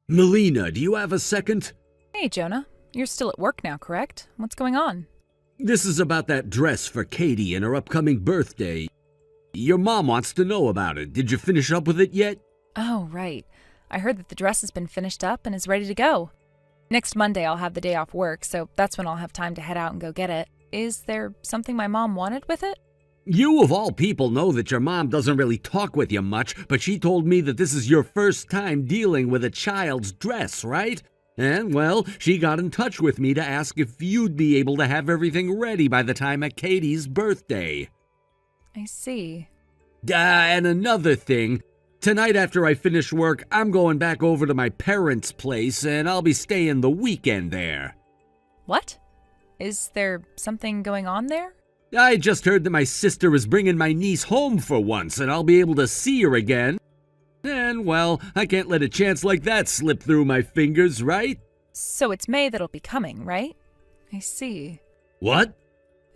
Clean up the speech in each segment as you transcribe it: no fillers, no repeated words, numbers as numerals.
Melina, do you have a second? Hey, Jonah. You're still at work now, correct? What's going on? This is about that dress for Katie and her upcoming birthday. Your mom wants to know about it. Did you finish up with it yet? Oh, right. I heard that the dress has been finished up and is ready to go. Next Monday I'll have the day off work, so that's when I'll have time to head out and go get it. Is there something my mom wanted with it? You of all people know that your mom doesn't really talk with you much, but she told me that this is your first time dealing with a child's dress, right? And, well, she got in touch with me to ask if you'd be able to have everything ready by the time of Katie's birthday. I see. And another thing, tonight after I finish work, I'm going back over to my parents' place and I'll be staying the weekend there. What? Is there something going on there? I just heard that my sister is bringing my niece home for once and I'll be able to see her again. And, well, I can't let a chance like that slip through my fingers, right? So it's May that'll be coming, right? I see. What?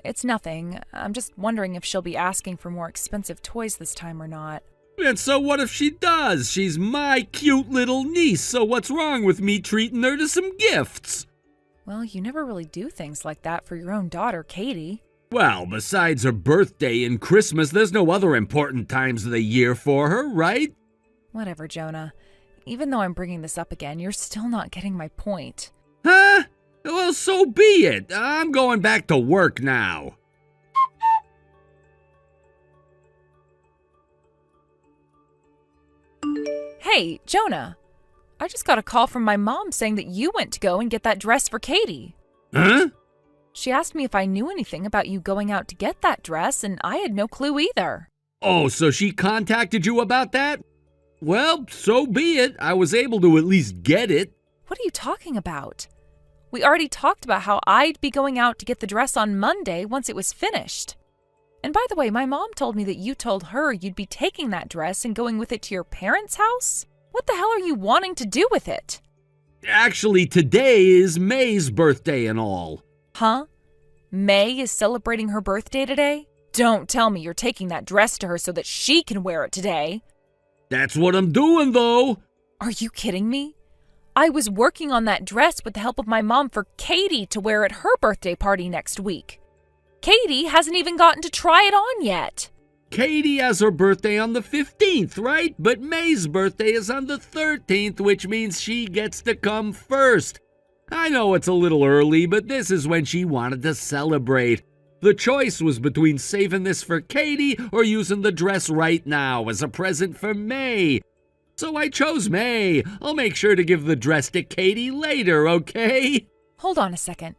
It's nothing. I'm just wondering if she'll be asking for more expensive toys this time or not. And so what if she does? She's my cute little niece, so what's wrong with me treating her to some gifts? Well, you never really do things like that for your own daughter, Katie. Well, besides her birthday and Christmas, there's no other important times of the year for her, right? Whatever, Jonah. Even though I'm bringing this up again, you're still not getting my point. Huh? Well, so be it. I'm going back to work now. Hey, Jonah. I just got a call from my mom saying that you went to go and get that dress for Katie. Huh? She asked me if I knew anything about you going out to get that dress, and I had no clue either. Oh, so she contacted you about that? Well, so be it. I was able to at least get it. What are you talking about? We already talked about how I'd be going out to get the dress on Monday once it was finished. And by the way, my mom told me that you told her you'd be taking that dress and going with it to your parents' house? What the hell are you wanting to do with it? Actually, today is May's birthday and all. Huh? May is celebrating her birthday today? Don't tell me you're taking that dress to her so that she can wear it today. That's what I'm doing, though. Are you kidding me? I was working on that dress with the help of my mom for Katie to wear at her birthday party next week. Katie hasn't even gotten to try it on yet. Katie has her birthday on the 15th, right? But May's birthday is on the 13th, which means she gets to come first. I know it's a little early, but this is when she wanted to celebrate. The choice was between saving this for Katie or using the dress right now as a present for May. So I chose May. I'll make sure to give the dress to Katie later, okay? Hold on a second.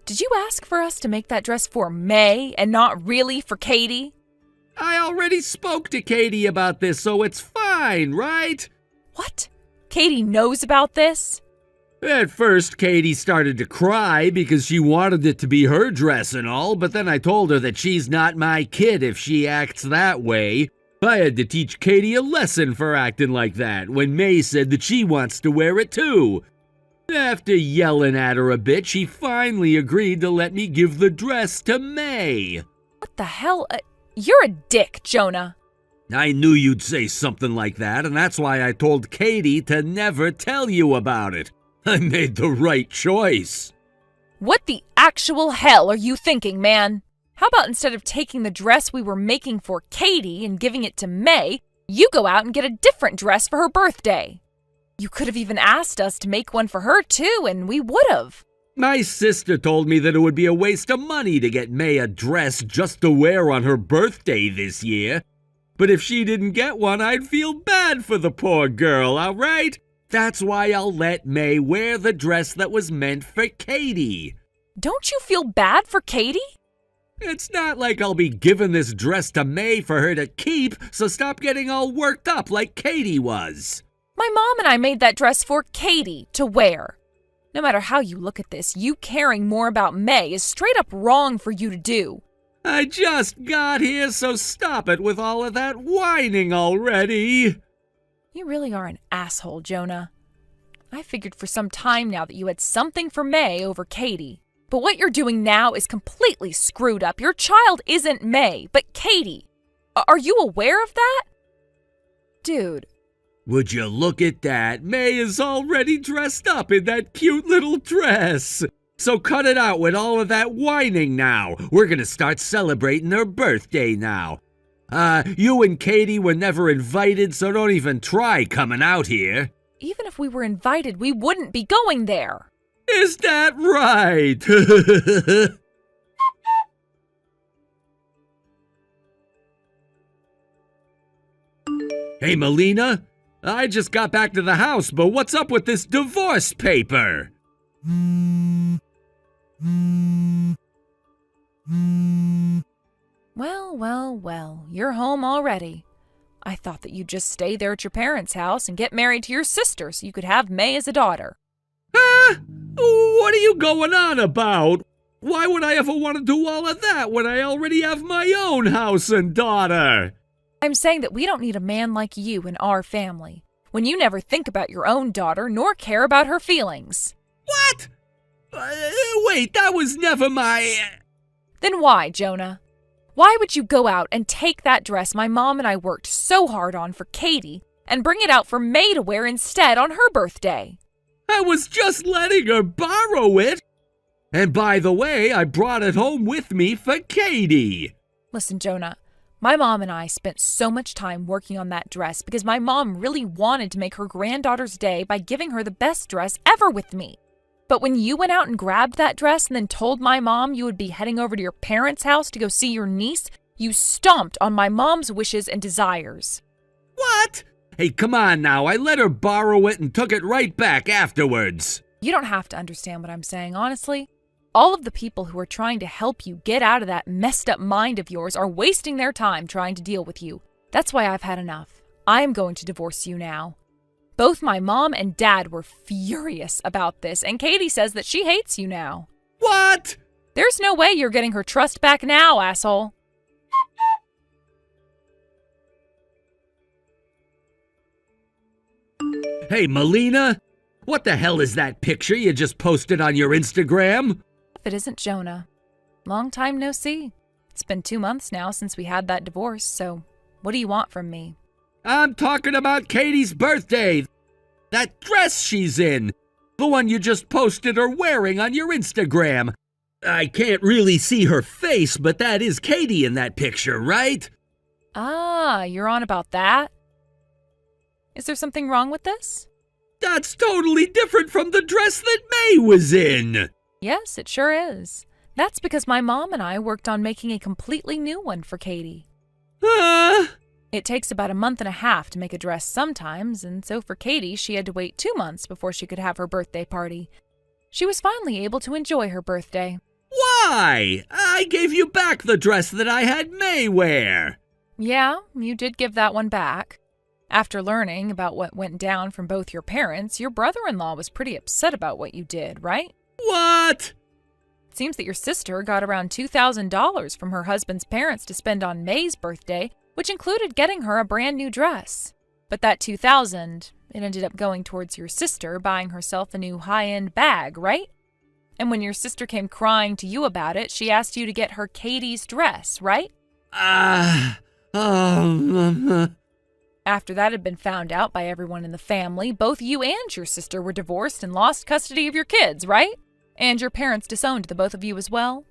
Did you ask for us to make that dress for May and not really for Katie? I already spoke to Katie about this, so it's fine, right? What? Katie knows about this? At first, Katie started to cry because she wanted it to be her dress and all, but then I told her that she's not my kid if she acts that way. I had to teach Katie a lesson for acting like that when May said that she wants to wear it too. After yelling at her a bit, she finally agreed to let me give the dress to May. What the hell? You're a dick, Jonah. I knew you'd say something like that, and that's why I told Katie to never tell you about it. I made the right choice. What the actual hell are you thinking, man? How about instead of taking the dress we were making for Katie and giving it to May, you go out and get a different dress for her birthday? You could have even asked us to make one for her too, and we would have. My sister told me that it would be a waste of money to get May a dress just to wear on her birthday this year. But if she didn't get one, I'd feel bad for the poor girl, all right? That's why I'll let May wear the dress that was meant for Katie. Don't you feel bad for Katie? It's not like I'll be giving this dress to May for her to keep, so stop getting all worked up like Katie was. My mom and I made that dress for Katie to wear. No matter how you look at this, you caring more about May is straight up wrong for you to do. I just got here, so stop it with all of that whining already. You really are an asshole, Jonah. I figured for some time now that you had something for May over Katie. But what you're doing now is completely screwed up. Your child isn't May, but Katie. Are you aware of that? Dude, Would you look at that? May is already dressed up in that cute little dress. So cut it out with all of that whining now. We're gonna start celebrating her birthday now. You and Katie were never invited, so don't even try coming out here. Even if we were invited, we wouldn't be going there. Is that right? Hey, Melina. I just got back to the house, but what's up with this divorce paper? Well, you're home already. I thought that you'd just stay there at your parents' house and get married to your sister so you could have May as a daughter. What are you going on about? Why would I ever want to do all of that when I already have my own house and daughter? I'm saying that we don't need a man like you in our family, when you never think about your own daughter nor care about her feelings. What? Wait, that was never my... Then why, Jonah? Why would you go out and take that dress my mom and I worked so hard on for Katie and bring it out for May to wear instead on her birthday? I was just letting her borrow it. And by the way, I brought it home with me for Katie. Listen, Jonah, my mom and I spent so much time working on that dress because my mom really wanted to make her granddaughter's day by giving her the best dress ever with me. But when you went out and grabbed that dress and then told my mom you would be heading over to your parents' house to go see your niece, you stomped on my mom's wishes and desires. What? Hey, come on now. I let her borrow it and took it right back afterwards. You don't have to understand what I'm saying, honestly. All of the people who are trying to help you get out of that messed up mind of yours are wasting their time trying to deal with you. That's why I've had enough. I'm going to divorce you now. Both my mom and dad were furious about this, and Katie says that she hates you now. What? There's no way you're getting her trust back now, asshole. Hey, Melina, what the hell is that picture you just posted on your Instagram? If it isn't Jonah. Long time no see. It's been 2 months now since we had that divorce, so what do you want from me? I'm talking about Katie's birthday. That dress she's in. The one you just posted her wearing on your Instagram. I can't really see her face, but that is Katie in that picture, right? Ah, you're on about that? Is there something wrong with this? That's totally different from the dress that May was in. Yes, it sure is. That's because my mom and I worked on making a completely new one for Katie. It takes about 1.5 months to make a dress sometimes, and so for Katie, she had to wait 2 months before she could have her birthday party. She was finally able to enjoy her birthday. Why? I gave you back the dress that I had May wear. Yeah, you did give that one back. After learning about what went down from both your parents, your brother-in-law was pretty upset about what you did, right? What? It seems that your sister got around $2,000 from her husband's parents to spend on May's birthday, which included getting her a brand new dress. But that $2,000, it ended up going towards your sister buying herself a new high-end bag, right? And when your sister came crying to you about it, she asked you to get her Katie's dress, right? After that had been found out by everyone in the family, both you and your sister were divorced and lost custody of your kids, right? And your parents disowned the both of you as well?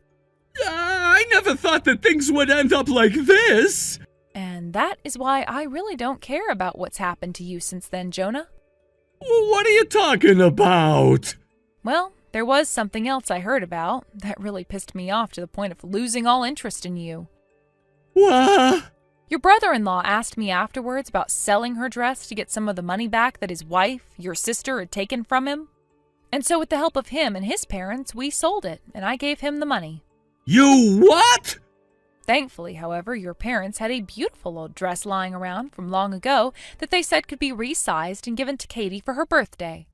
I never thought that things would end up like this. And that is why I really don't care about what's happened to you since then, Jonah. What are you talking about? Well, there was something else I heard about that really pissed me off to the point of losing all interest in you. What? Your brother-in-law asked me afterwards about selling her dress to get some of the money back that his wife, your sister, had taken from him. And so with the help of him and his parents, we sold it, and I gave him the money. You what? Thankfully, however, your parents had a beautiful old dress lying around from long ago that they said could be resized and given to Katie for her birthday.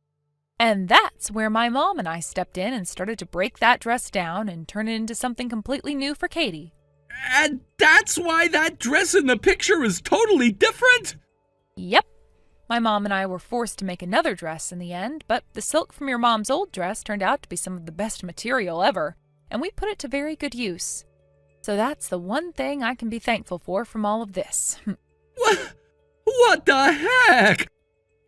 And that's where my mom and I stepped in and started to break that dress down and turn it into something completely new for Katie. And that's why that dress in the picture is totally different? Yep. My mom and I were forced to make another dress in the end, but the silk from your mom's old dress turned out to be some of the best material ever, and we put it to very good use. So that's the one thing I can be thankful for from all of this. What the heck?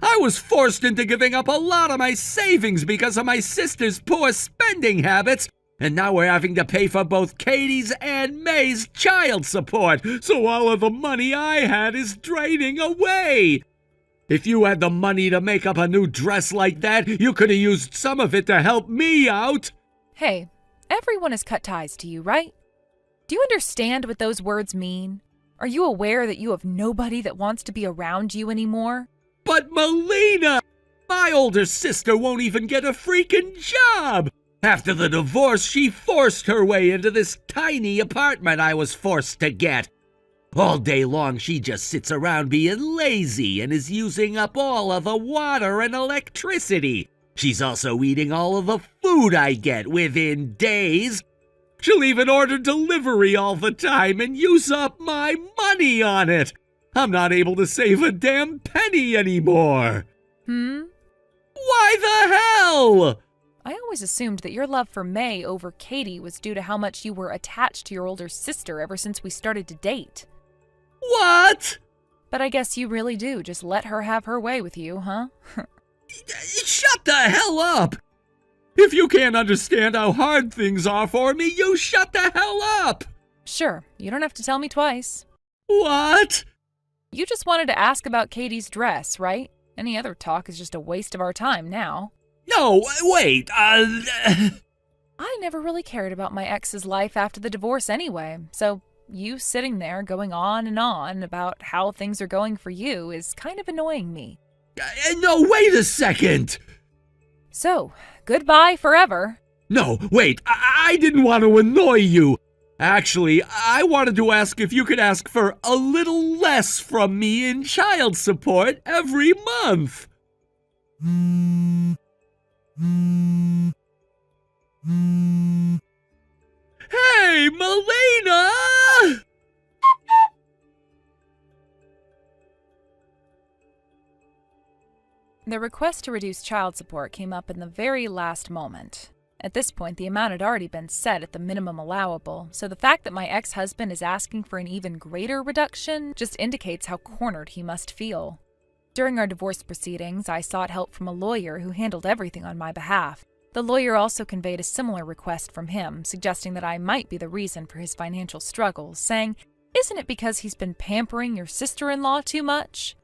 I was forced into giving up a lot of my savings because of my sister's poor spending habits, and now we're having to pay for both Katie's and May's child support, so all of the money I had is draining away. If you had the money to make up a new dress like that, you could have used some of it to help me out. Hey, everyone has cut ties to you, right? Do you understand what those words mean? Are you aware that you have nobody that wants to be around you anymore? But Melina, my older sister won't even get a freaking job. After the divorce, she forced her way into this tiny apartment I was forced to get. All day long, she just sits around being lazy and is using up all of the water and electricity. She's also eating all of the food I get within days. She'll even order delivery all the time and use up my money on it. I'm not able to save a damn penny anymore. Why the hell? I always assumed that your love for May over Katie was due to how much you were attached to your older sister ever since we started to date. What? But I guess you really do just let her have her way with you, huh? Shut the hell up! If you can't understand how hard things are for me, you shut the hell up! Sure, you don't have to tell me twice. What? You just wanted to ask about Katie's dress, right? Any other talk is just a waste of our time now. No, wait, I never really cared about my ex's life after the divorce anyway, so you sitting there going on and on about how things are going for you is kind of annoying me. No, wait a second! So, goodbye forever. No, wait, I didn't want to annoy you. Actually, I wanted to ask if you could ask for a little less from me in child support every month. Hey, Melina! The request to reduce child support came up in the very last moment. At this point, the amount had already been set at the minimum allowable, so the fact that my ex-husband is asking for an even greater reduction just indicates how cornered he must feel. During our divorce proceedings, I sought help from a lawyer who handled everything on my behalf. The lawyer also conveyed a similar request from him, suggesting that I might be the reason for his financial struggles, saying, "Isn't it because he's been pampering your sister-in-law too much?"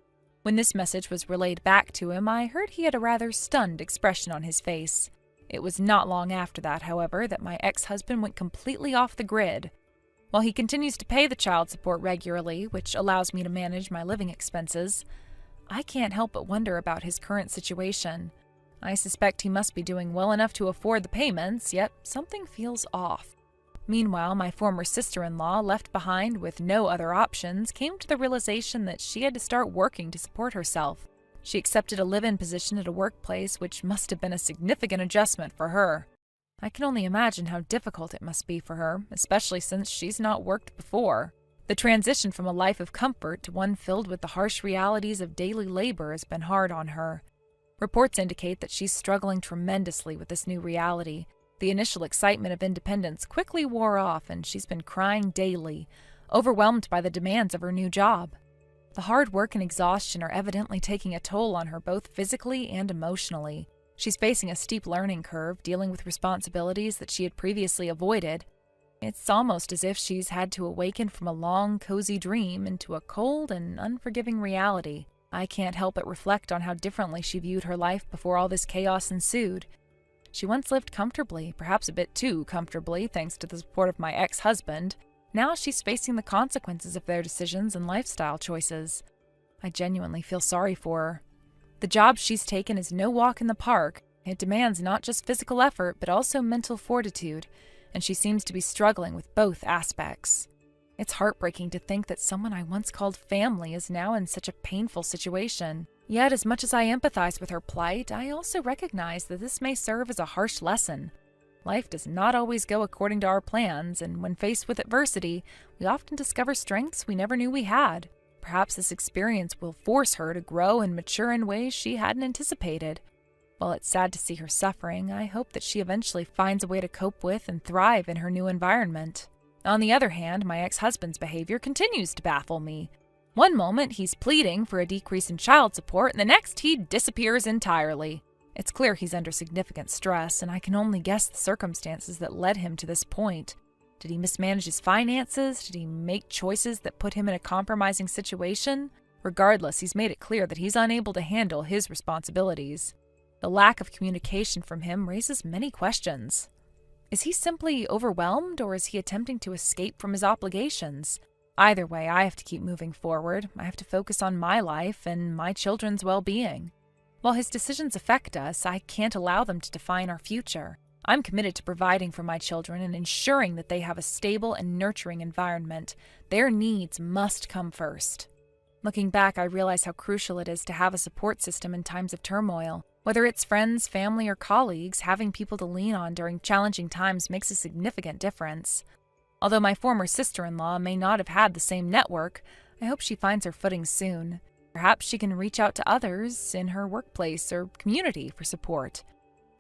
When this message was relayed back to him, I heard he had a rather stunned expression on his face. It was not long after that, however, that my ex-husband went completely off the grid. While he continues to pay the child support regularly, which allows me to manage my living expenses, I can't help but wonder about his current situation. I suspect he must be doing well enough to afford the payments, yet something feels off. Meanwhile, my former sister-in-law, left behind with no other options, came to the realization that she had to start working to support herself. She accepted a live-in position at a workplace, which must have been a significant adjustment for her. I can only imagine how difficult it must be for her, especially since she's not worked before. The transition from a life of comfort to one filled with the harsh realities of daily labor has been hard on her. Reports indicate that she's struggling tremendously with this new reality. The initial excitement of independence quickly wore off, and she's been crying daily, overwhelmed by the demands of her new job. The hard work and exhaustion are evidently taking a toll on her both physically and emotionally. She's facing a steep learning curve, dealing with responsibilities that she had previously avoided. It's almost as if she's had to awaken from a long, cozy dream into a cold and unforgiving reality. I can't help but reflect on how differently she viewed her life before all this chaos ensued. She once lived comfortably, perhaps a bit too comfortably, thanks to the support of my ex-husband. Now she's facing the consequences of their decisions and lifestyle choices. I genuinely feel sorry for her. The job she's taken is no walk in the park. It demands not just physical effort, but also mental fortitude, and she seems to be struggling with both aspects. It's heartbreaking to think that someone I once called family is now in such a painful situation. Yet, as much as I empathize with her plight, I also recognize that this may serve as a harsh lesson. Life does not always go according to our plans, and when faced with adversity, we often discover strengths we never knew we had. Perhaps this experience will force her to grow and mature in ways she hadn't anticipated. While it's sad to see her suffering, I hope that she eventually finds a way to cope with and thrive in her new environment. On the other hand, my ex-husband's behavior continues to baffle me. One moment he's pleading for a decrease in child support, and the next he disappears entirely. It's clear he's under significant stress, and I can only guess the circumstances that led him to this point. Did he mismanage his finances? Did he make choices that put him in a compromising situation? Regardless, he's made it clear that he's unable to handle his responsibilities. The lack of communication from him raises many questions. Is he simply overwhelmed, or is he attempting to escape from his obligations? Either way, I have to keep moving forward. I have to focus on my life and my children's well-being. While his decisions affect us, I can't allow them to define our future. I'm committed to providing for my children and ensuring that they have a stable and nurturing environment. Their needs must come first. Looking back, I realize how crucial it is to have a support system in times of turmoil. Whether it's friends, family, or colleagues, having people to lean on during challenging times makes a significant difference. Although my former sister-in-law may not have had the same network, I hope she finds her footing soon. Perhaps she can reach out to others in her workplace or community for support.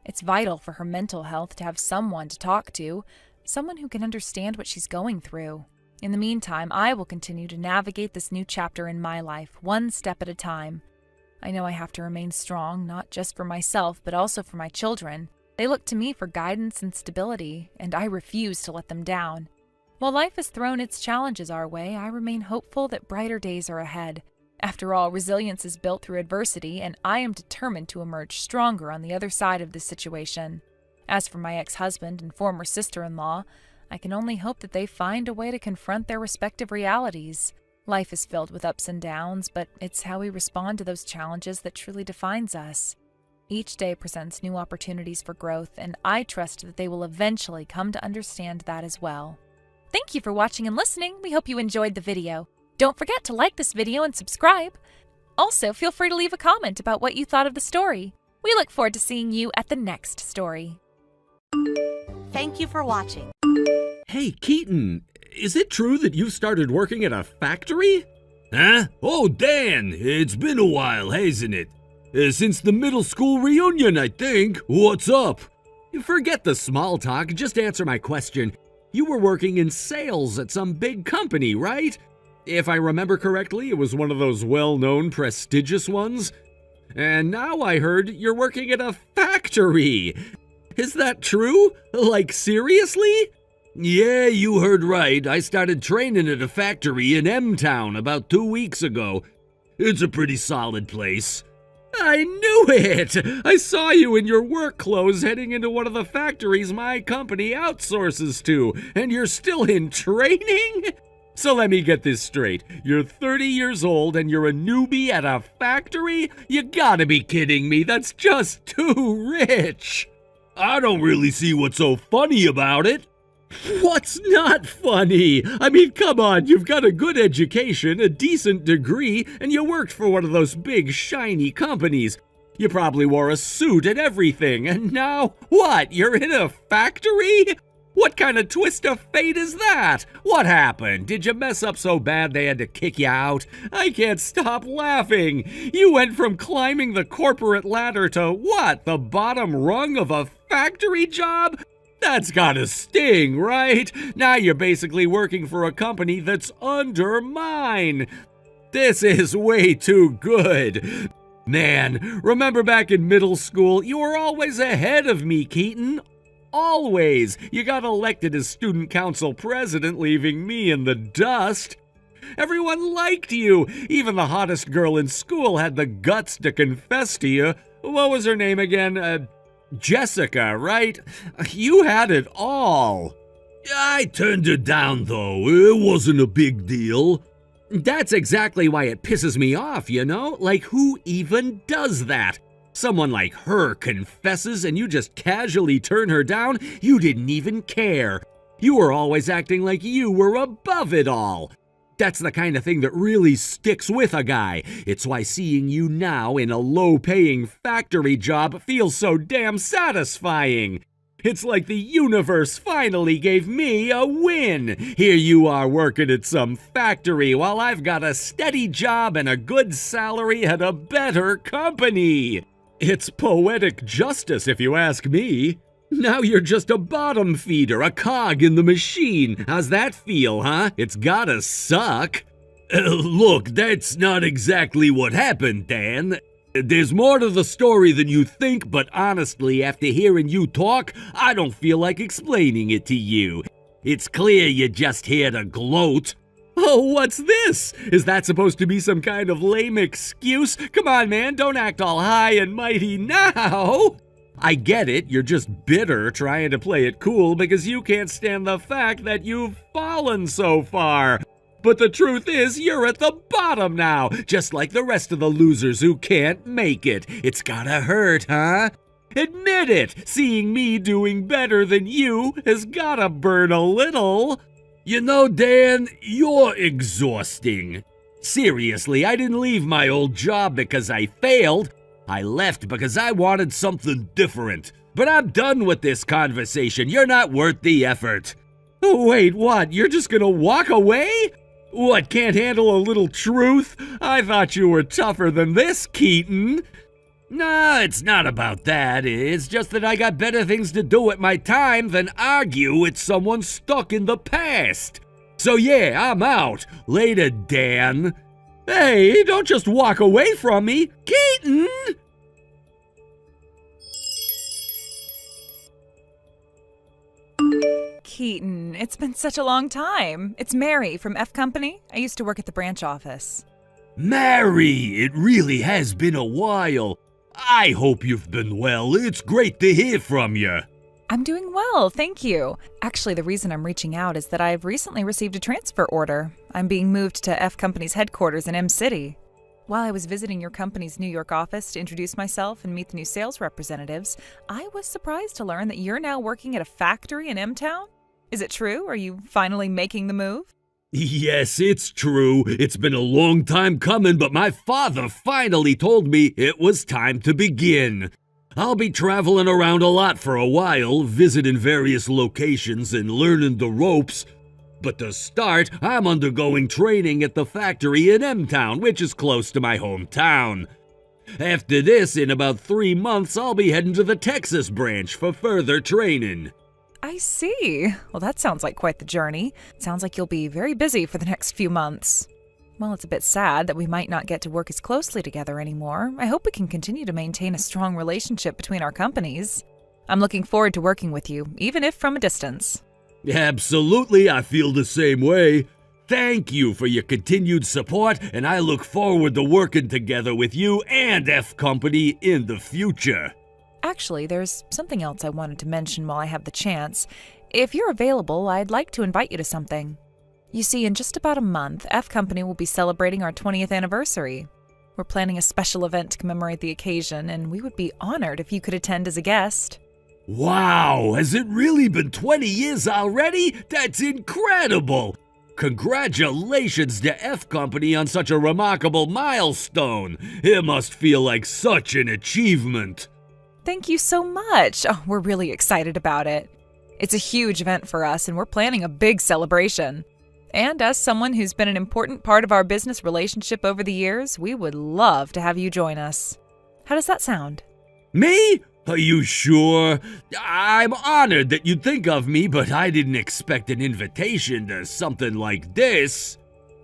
It's vital for her mental health to have someone to talk to, someone who can understand what she's going through. In the meantime, I will continue to navigate this new chapter in my life, one step at a time. I know I have to remain strong, not just for myself, but also for my children. They look to me for guidance and stability, and I refuse to let them down. While life has thrown its challenges our way, I remain hopeful that brighter days are ahead. After all, resilience is built through adversity, and I am determined to emerge stronger on the other side of this situation. As for my ex-husband and former sister-in-law, I can only hope that they find a way to confront their respective realities. Life is filled with ups and downs, but it's how we respond to those challenges that truly defines us. Each day presents new opportunities for growth, and I trust that they will eventually come to understand that as well. Thank you for watching and listening. We hope you enjoyed the video. Don't forget to like this video and subscribe. Also, feel free to leave a comment about what you thought of the story. We look forward to seeing you at the next story. Thank you for watching. Hey, Keaton, is it true that you started working at a factory? Huh? Oh, Dan, it's been a while, hasn't it? Since the middle school reunion, I think. What's up? Forget the small talk, just answer my question. You were working in sales at some big company, right? If I remember correctly, it was one of those well-known, prestigious ones. And now I heard you're working at a factory. Is that true? Like, seriously? Yeah, you heard right. I started training at a factory in M-Town about 2 weeks ago. It's a pretty solid place. I knew it! I saw you in your work clothes heading into one of the factories my company outsources to, and you're still in training? So let me get this straight. You're 30 years old and you're a newbie at a factory? You gotta be kidding me. That's just too rich. I don't really see what's so funny about it. What's not funny? I mean, come on, you've got a good education, a decent degree, and you worked for one of those big, shiny companies. You probably wore a suit and everything, and now, what, you're in a factory? What kind of twist of fate is that? What happened? Did you mess up so bad they had to kick you out? I can't stop laughing. You went from climbing the corporate ladder to what, the bottom rung of a factory job? That's gotta sting, right? Now you're basically working for a company that's under mine. This is way too good. Man, remember back in middle school, you were always ahead of me, Keaton. Always. You got elected as student council president, leaving me in the dust. Everyone liked you. Even the hottest girl in school had the guts to confess to you. What was her name again? Jessica, right? You had it all. I turned it down, though. It wasn't a big deal. That's exactly why it pisses me off, you know? Like, who even does that? Someone like her confesses and you just casually turn her down? You didn't even care. You were always acting like you were above it all. That's the kind of thing that really sticks with a guy. It's why seeing you now in a low-paying factory job feels so damn satisfying. It's like the universe finally gave me a win. Here you are working at some factory while I've got a steady job and a good salary at a better company. It's poetic justice if you ask me. Now you're just a bottom feeder, a cog in the machine. How's that feel, huh? It's gotta suck. Look, that's not exactly what happened, Dan. There's more to the story than you think, but honestly, after hearing you talk, I don't feel like explaining it to you. It's clear you're just here to gloat. Oh, what's this? Is that supposed to be some kind of lame excuse? Come on, man, don't act all high and mighty now. I get it, you're just bitter trying to play it cool because you can't stand the fact that you've fallen so far. But the truth is, you're at the bottom now, just like the rest of the losers who can't make it. It's gotta hurt, huh? Admit it! Seeing me doing better than you has gotta burn a little. You know, Dan, you're exhausting. Seriously, I didn't leave my old job because I failed. I left because I wanted something different. But I'm done with this conversation. You're not worth the effort. Wait, what? You're just gonna walk away? What, can't handle a little truth? I thought you were tougher than this, Keaton. Nah, it's not about that. It's just that I got better things to do with my time than argue with someone stuck in the past. So yeah, I'm out. Later, Dan. Hey, don't just walk away from me. Keaton! Keaton, it's been such a long time. It's Mary from F Company. I used to work at the branch office. Mary, it really has been a while. I hope you've been well. It's great to hear from you. I'm doing well, thank you. Actually, the reason I'm reaching out is that I've recently received a transfer order. I'm being moved to F Company's headquarters in M City. While I was visiting your company's New York office to introduce myself and meet the new sales representatives, I was surprised to learn that you're now working at a factory in M-Town. Is it true? Are you finally making the move? Yes, it's true. It's been a long time coming, but my father finally told me it was time to begin. I'll be traveling around a lot for a while, visiting various locations and learning the ropes. But to start, I'm undergoing training at the factory in M-Town, which is close to my hometown. After this, in about 3 months, I'll be heading to the Texas branch for further training. I see. Well, that sounds like quite the journey. Sounds like you'll be very busy for the next few months. Well, it's a bit sad that we might not get to work as closely together anymore. I hope we can continue to maintain a strong relationship between our companies. I'm looking forward to working with you, even if from a distance. Absolutely, I feel the same way. Thank you for your continued support, and I look forward to working together with you and F Company in the future. Actually, there's something else I wanted to mention while I have the chance. If you're available, I'd like to invite you to something. You see, in just about a month, F Company will be celebrating our 20th anniversary. We're planning a special event to commemorate the occasion, and we would be honored if you could attend as a guest. Wow, has it really been 20 years already? That's incredible! Congratulations to F Company on such a remarkable milestone. It must feel like such an achievement. Thank you so much. Oh, we're really excited about it. It's a huge event for us, and we're planning a big celebration. And as someone who's been an important part of our business relationship over the years, we would love to have you join us. How does that sound? Me? Are you sure? I'm honored that you'd think of me, but I didn't expect an invitation to something like this.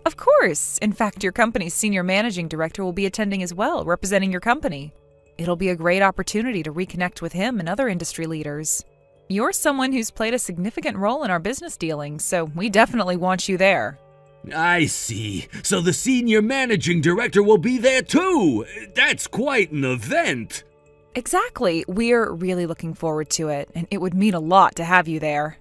Of course. In fact, your company's senior managing director will be attending as well, representing your company. It'll be a great opportunity to reconnect with him and other industry leaders. You're someone who's played a significant role in our business dealings, so we definitely want you there. I see. So the senior managing director will be there too. That's quite an event. Exactly. We're really looking forward to it, and it would mean a lot to have you there.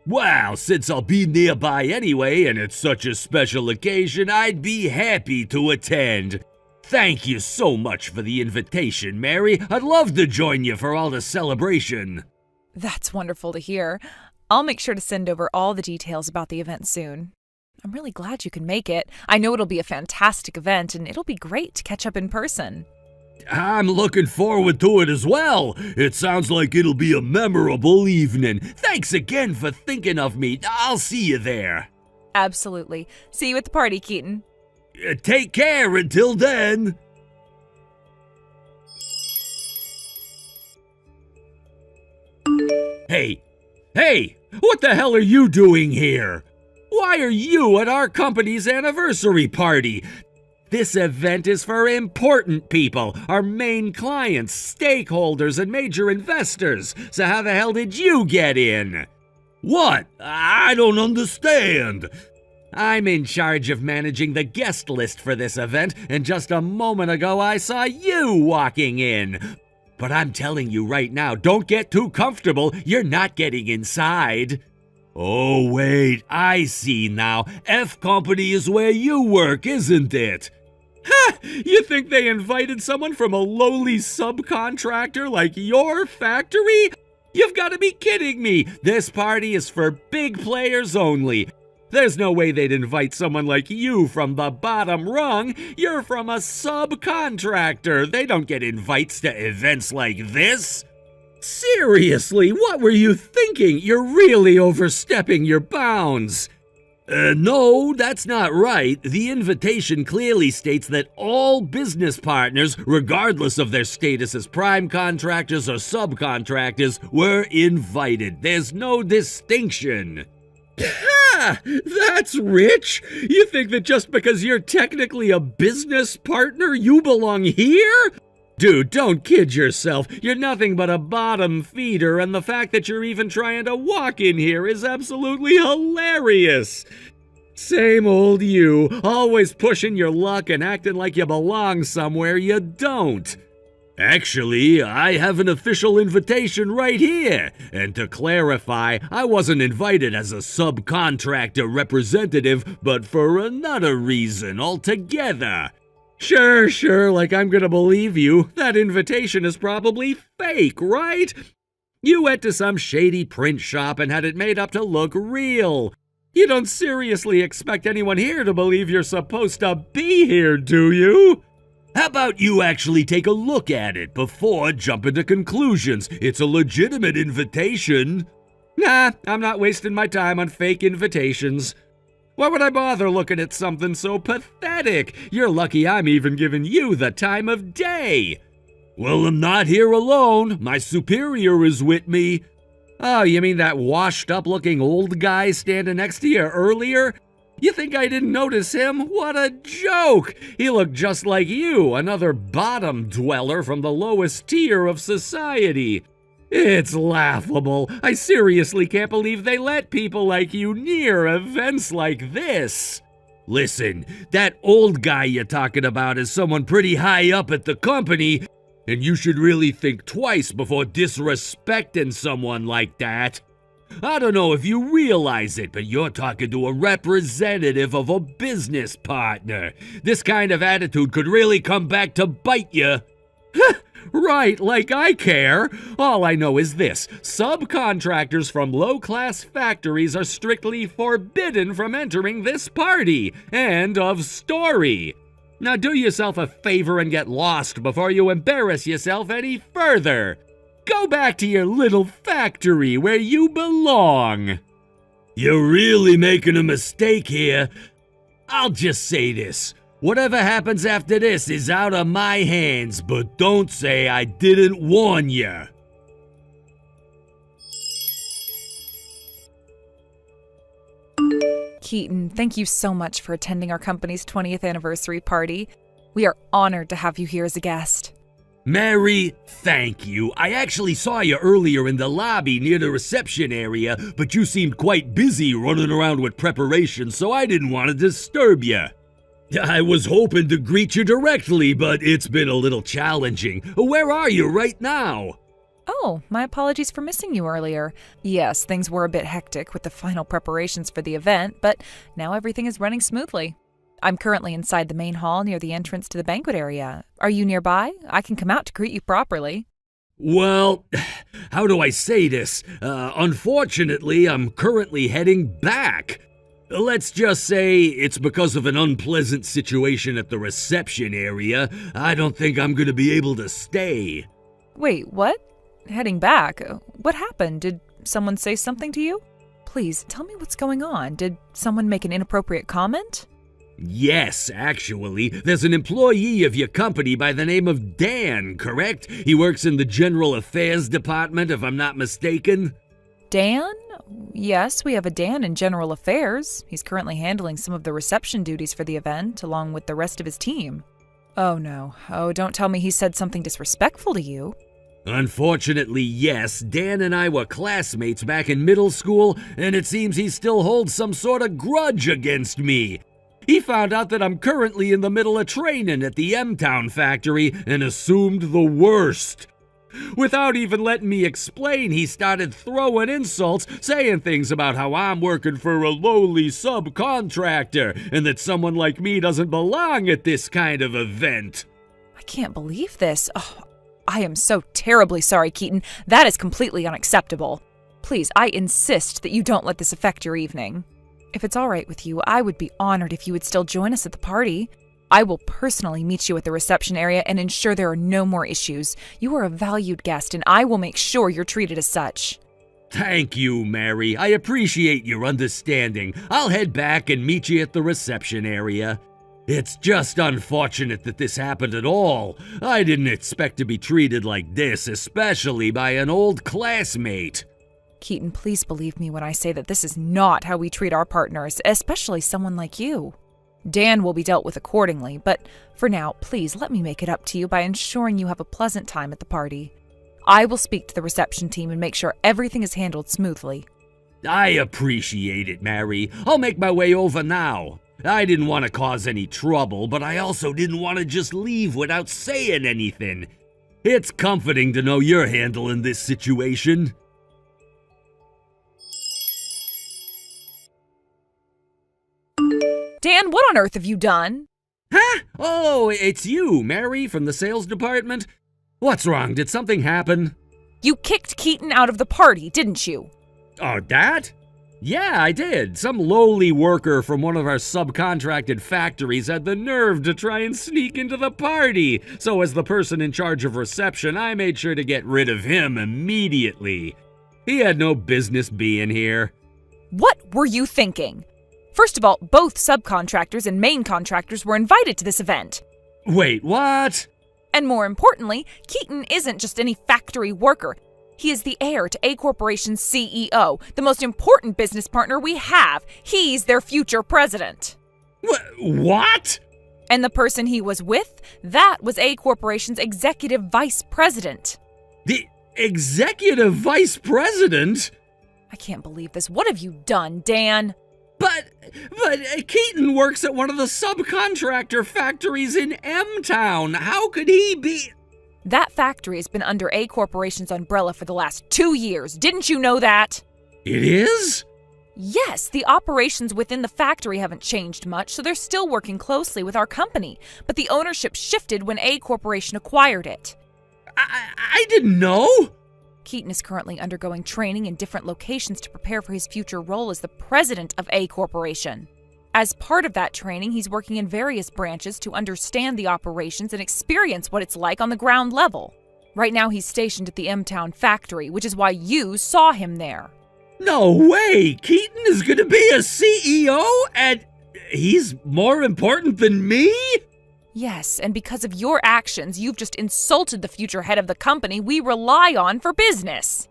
Wow, since I'll be nearby anyway and it's such a special occasion, I'd be happy to attend. Thank you so much for the invitation, Mary. I'd love to join you for all the celebration. That's wonderful to hear. I'll make sure to send over all the details about the event soon. I'm really glad you can make it. I know it'll be a fantastic event, and it'll be great to catch up in person. I'm looking forward to it as well. It sounds like it'll be a memorable evening. Thanks again for thinking of me. I'll see you there. Absolutely. See you at the party, Keaton. Take care until then. Hey, what the hell are you doing here? Why are you at our company's anniversary party? This event is for important people, our main clients, stakeholders, and major investors. So how the hell did you get in? What? I don't understand. I'm in charge of managing the guest list for this event, and just a moment ago I saw you walking in. But I'm telling you right now, don't get too comfortable. You're not getting inside. Oh, wait, I see now. F Company is where you work, isn't it? Ha! You think they invited someone from a lowly subcontractor like your factory? You've got to be kidding me! This party is for big players only. There's no way they'd invite someone like you from the bottom rung. You're from a subcontractor. They don't get invites to events like this. Seriously, what were you thinking? You're really overstepping your bounds. No, that's not right. The invitation clearly states that all business partners, regardless of their status as prime contractors or subcontractors, were invited. There's no distinction. Ha! That's rich! You think that just because you're technically a business partner, you belong here? Dude, don't kid yourself. You're nothing but a bottom feeder, and the fact that you're even trying to walk in here is absolutely hilarious. Same old you, always pushing your luck and acting like you belong somewhere you don't. Actually, I have an official invitation right here. And to clarify, I wasn't invited as a subcontractor representative, but for another reason altogether. Sure, like I'm gonna believe you. That invitation is probably fake, right? You went to some shady print shop and had it made up to look real. You don't seriously expect anyone here to believe you're supposed to be here, do you? How about you actually take a look at it before jumping to conclusions? It's a legitimate invitation. Nah, I'm not wasting my time on fake invitations. Why would I bother looking at something so pathetic? You're lucky I'm even giving you the time of day. Well, I'm not here alone. My superior is with me. Oh, you mean that washed-up-looking old guy standing next to you earlier? You think I didn't notice him? What a joke! He looked just like you, another bottom dweller from the lowest tier of society. It's laughable. I seriously can't believe they let people like you near events like this. Listen, that old guy you're talking about is someone pretty high up at the company, and you should really think twice before disrespecting someone like that. I don't know if you realize it, but you're talking to a representative of a business partner. This kind of attitude could really come back to bite you. Right, like I care. All I know is this. Subcontractors from low-class factories are strictly forbidden from entering this party. End of story. Now do yourself a favor and get lost before you embarrass yourself any further. Go back to your little factory where you belong. You're really making a mistake here. I'll just say this. Whatever happens after this is out of my hands, but don't say I didn't warn you. Keaton, thank you so much for attending our company's 20th anniversary party. We are honored to have you here as a guest. Mary, thank you. I actually saw you earlier in the lobby near the reception area, but you seemed quite busy running around with preparations, so I didn't want to disturb you. I was hoping to greet you directly, but it's been a little challenging. Where are you right now? Oh, my apologies for missing you earlier. Yes, things were a bit hectic with the final preparations for the event, but now everything is running smoothly. I'm currently inside the main hall near the entrance to the banquet area. Are you nearby? I can come out to greet you properly. Well, how do I say this? Unfortunately, I'm currently heading back. Let's just say it's because of an unpleasant situation at the reception area. I don't think I'm going to be able to stay. Wait, what? Heading back? What happened? Did someone say something to you? Please, tell me what's going on. Did someone make an inappropriate comment? Yes, actually. There's an employee of your company by the name of Dan, correct? He works in the General Affairs Department, if I'm not mistaken. Dan? Yes, we have a Dan in general affairs. He's currently handling some of the reception duties for the event, along with the rest of his team. Oh no. Oh, don't tell me he said something disrespectful to you. Unfortunately, yes, Dan and I were classmates back in middle school, and it seems he still holds some sort of grudge against me. He found out that I'm currently in the middle of training at the M-Town factory and assumed the worst. Without even letting me explain, he started throwing insults, saying things about how I'm working for a lowly subcontractor and that someone like me doesn't belong at this kind of event. I can't believe this. Oh, I am so terribly sorry, Keaton. That is completely unacceptable. Please, I insist that you don't let this affect your evening. If it's all right with you, I would be honored if you would still join us at the party. I will personally meet you at the reception area and ensure there are no more issues. You are a valued guest, and I will make sure you're treated as such. Thank you, Mary. I appreciate your understanding. I'll head back and meet you at the reception area. It's just unfortunate that this happened at all. I didn't expect to be treated like this, especially by an old classmate. Keaton, please believe me when I say that this is not how we treat our partners, especially someone like you. Dan will be dealt with accordingly, but for now, please let me make it up to you by ensuring you have a pleasant time at the party. I will speak to the reception team and make sure everything is handled smoothly. I appreciate it, Mary. I'll make my way over now. I didn't want to cause any trouble, but I also didn't want to just leave without saying anything. It's comforting to know you're handling this situation. Dan, what on earth have you done? Huh? Oh, it's you, Mary, from the sales department? What's wrong? Did something happen? You kicked Keaton out of the party, didn't you? Oh, that? Yeah, I did. Some lowly worker from one of our subcontracted factories had the nerve to try and sneak into the party. So as the person in charge of reception, I made sure to get rid of him immediately. He had no business being here. What were you thinking? First of all, both subcontractors and main contractors were invited to this event. Wait, what? And more importantly, Keaton isn't just any factory worker. He is the heir to A Corporation's CEO, the most important business partner we have. He's their future president. What? And the person he was with, that was A Corporation's executive vice president. The executive vice president? I can't believe this. What have you done, Dan? But Keaton works at one of the subcontractor factories in M-Town. How could he be? That factory has been under A Corporation's umbrella for the last 2 years. Didn't you know that? It is? Yes, the operations within the factory haven't changed much, so they're still working closely with our company. But the ownership shifted when A Corporation acquired it. I didn't know. Keaton is currently undergoing training in different locations to prepare for his future role as the president of A Corporation. As part of that training, he's working in various branches to understand the operations and experience what it's like on the ground level. Right now, he's stationed at the M-Town factory, which is why you saw him there. No way! Keaton is gonna be a CEO and he's more important than me? Yes, and because of your actions, you've just insulted the future head of the company we rely on for business.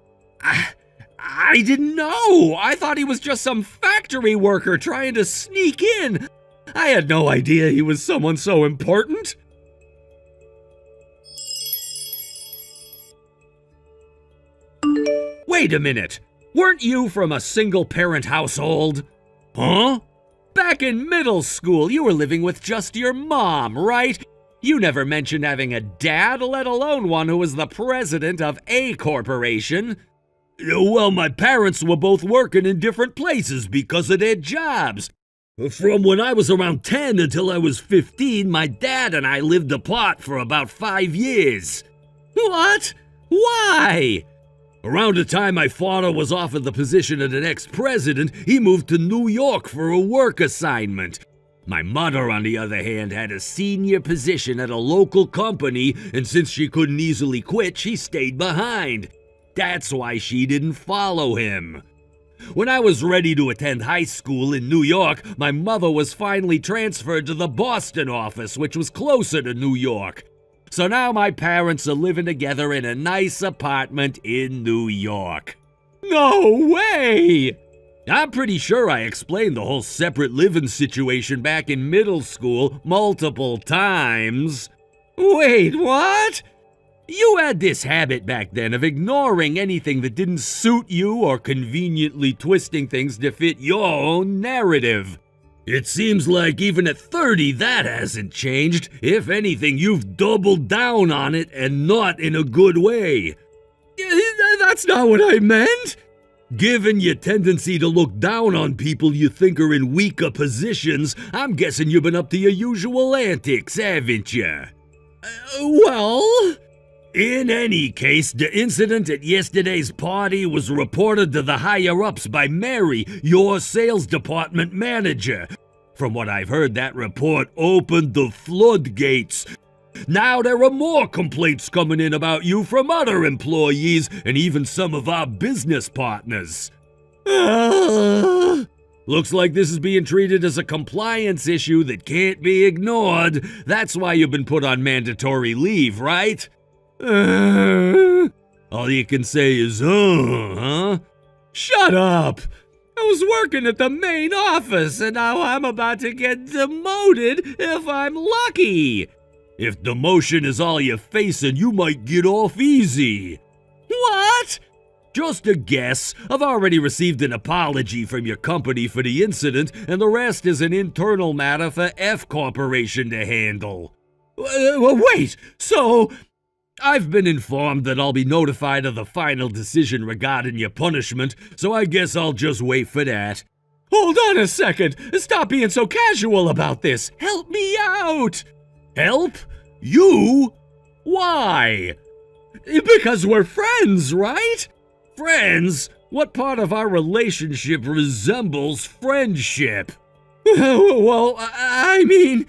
I didn't know. I thought he was just some factory worker trying to sneak in. I had no idea he was someone so important. Wait a minute. Weren't you from a single-parent household? Huh? Back in middle school, you were living with just your mom, right? You never mentioned having a dad, let alone one who was the president of A Corporation. Well, my parents were both working in different places because of their jobs. From when I was around 10 until I was 15, my dad and I lived apart for about 5 years. What? Why? Around the time my father was offered the position of the next president, he moved to New York for a work assignment. My mother, on the other hand, had a senior position at a local company, and since she couldn't easily quit, she stayed behind. That's why she didn't follow him. When I was ready to attend high school in New York, my mother was finally transferred to the Boston office, which was closer to New York. So now my parents are living together in a nice apartment in New York. No way! I'm pretty sure I explained the whole separate living situation back in middle school multiple times. Wait, what? You had this habit back then of ignoring anything that didn't suit you or conveniently twisting things to fit your own narrative. It seems like even at 30 that hasn't changed. If anything, you've doubled down on it and not in a good way. That's not what I meant. Given your tendency to look down on people you think are in weaker positions, I'm guessing you've been up to your usual antics, haven't you? Well... In any case, the incident at yesterday's party was reported to the higher-ups by Mary, your sales department manager. From what I've heard, that report opened the floodgates. Now there are more complaints coming in about you from other employees and even some of our business partners. Looks like this is being treated as a compliance issue that can't be ignored. That's why you've been put on mandatory leave, right? All you can say is, huh? Shut up! I was working at the main office, and now I'm about to get demoted if I'm lucky. If demotion is all you're facing, you might get off easy. What? Just a guess. I've already received an apology from your company for the incident, and the rest is an internal matter for F Corporation to handle. Wait, so... I've been informed that I'll be notified of the final decision regarding your punishment, so I guess I'll just wait for that. Hold on a second! Stop being so casual about this! Help me out! Help? You? Why? Because we're friends, right? Friends? What part of our relationship resembles friendship? Well, I mean...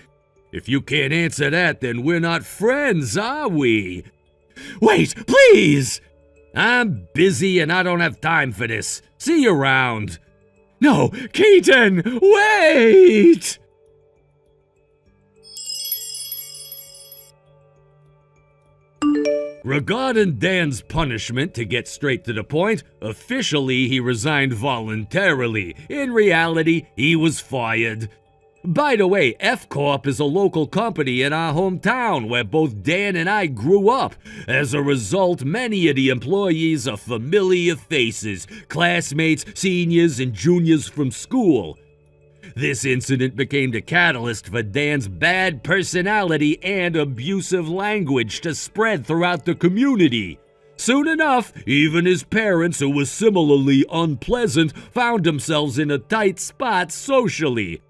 If you can't answer that, then we're not friends, are we? Wait, please! I'm busy and I don't have time for this. See you around. No, Keaton, wait! Regarding Dan's punishment, to get straight to the point, officially he resigned voluntarily. In reality, he was fired. By the way, F Corp is a local company in our hometown where both Dan and I grew up. As a result, many of the employees are familiar faces, classmates, seniors, and juniors from school. This incident became the catalyst for Dan's bad personality and abusive language to spread throughout the community. Soon enough, even his parents, who were similarly unpleasant, found themselves in a tight spot socially.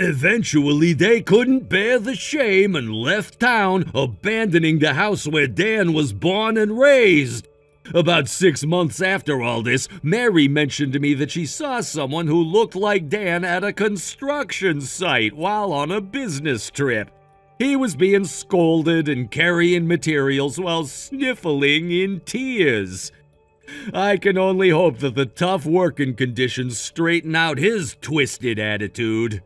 Eventually, they couldn't bear the shame and left town, abandoning the house where Dan was born and raised. About 6 months after all this, Mary mentioned to me that she saw someone who looked like Dan at a construction site while on a business trip. He was being scolded and carrying materials while sniffling in tears. I can only hope that the tough working conditions straighten out his twisted attitude.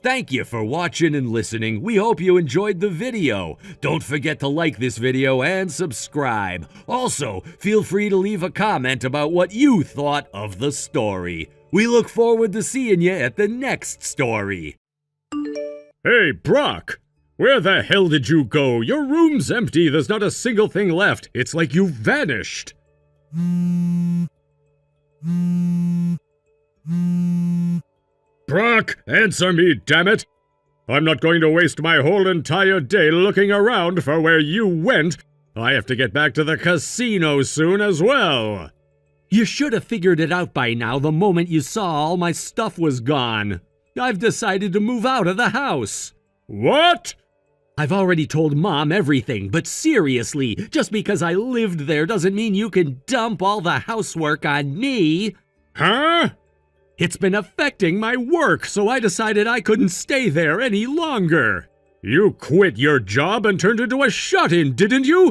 Thank you for watching and listening. We hope you enjoyed the video. Don't forget to like this video and subscribe. Also, feel free to leave a comment about what you thought of the story. We look forward to seeing you at the next story. Hey, Brock! Where the hell did you go? Your room's empty. There's not a single thing left. It's like you vanished. Brock, answer me, damn it! I'm not going to waste my whole entire day looking around for where you went. I have to get back to the casino soon as well. You should have figured it out by now the moment you saw all my stuff was gone. I've decided to move out of the house. What? I've already told Mom everything, but seriously, just because I lived there doesn't mean you can dump all the housework on me. Huh? It's been affecting my work, so I decided I couldn't stay there any longer. You quit your job and turned into a shut-in, didn't you?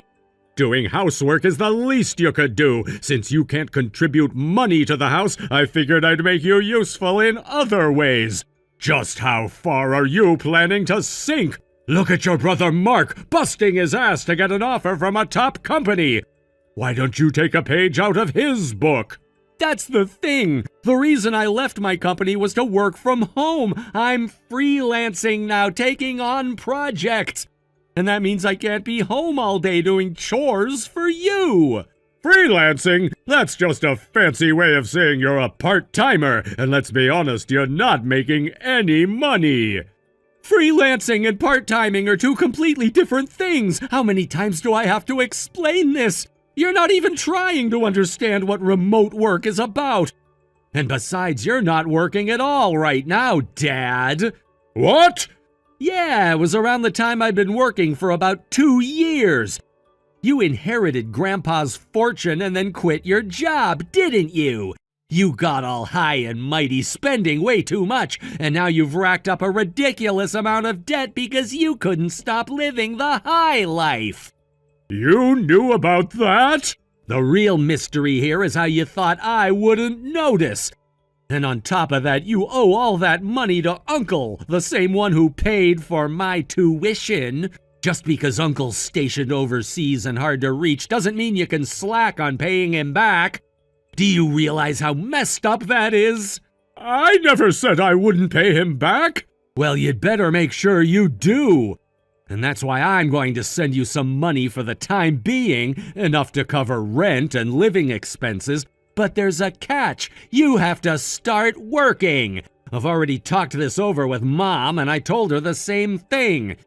Doing housework is the least you could do. Since you can't contribute money to the house, I figured I'd make you useful in other ways. Just how far are you planning to sink? Look at your brother Mark busting his ass to get an offer from a top company. Why don't you take a page out of his book? That's the thing. The reason I left my company was to work from home. I'm freelancing now, taking on projects. And that means I can't be home all day doing chores for you. Freelancing? That's just a fancy way of saying you're a part-timer, and let's be honest, you're not making any money. Freelancing and part-timing are two completely different things. How many times do I have to explain this? You're not even trying to understand what remote work is about. And besides, you're not working at all right now, Dad. What? Yeah, it was around the time I'd been working for about 2 years. You inherited Grandpa's fortune and then quit your job, didn't you? You got all high and mighty, spending way too much, and now you've racked up a ridiculous amount of debt because you couldn't stop living the high life. You knew about that? The real mystery here is how you thought I wouldn't notice. And on top of that, you owe all that money to Uncle, the same one who paid for my tuition. Just because Uncle's stationed overseas and hard to reach doesn't mean you can slack on paying him back. Do you realize how messed up that is? I never said I wouldn't pay him back. Well, you'd better make sure you do. And that's why I'm going to send you some money for the time being, enough to cover rent and living expenses. But there's a catch. You have to start working. I've already talked this over with Mom, and I told her the same thing.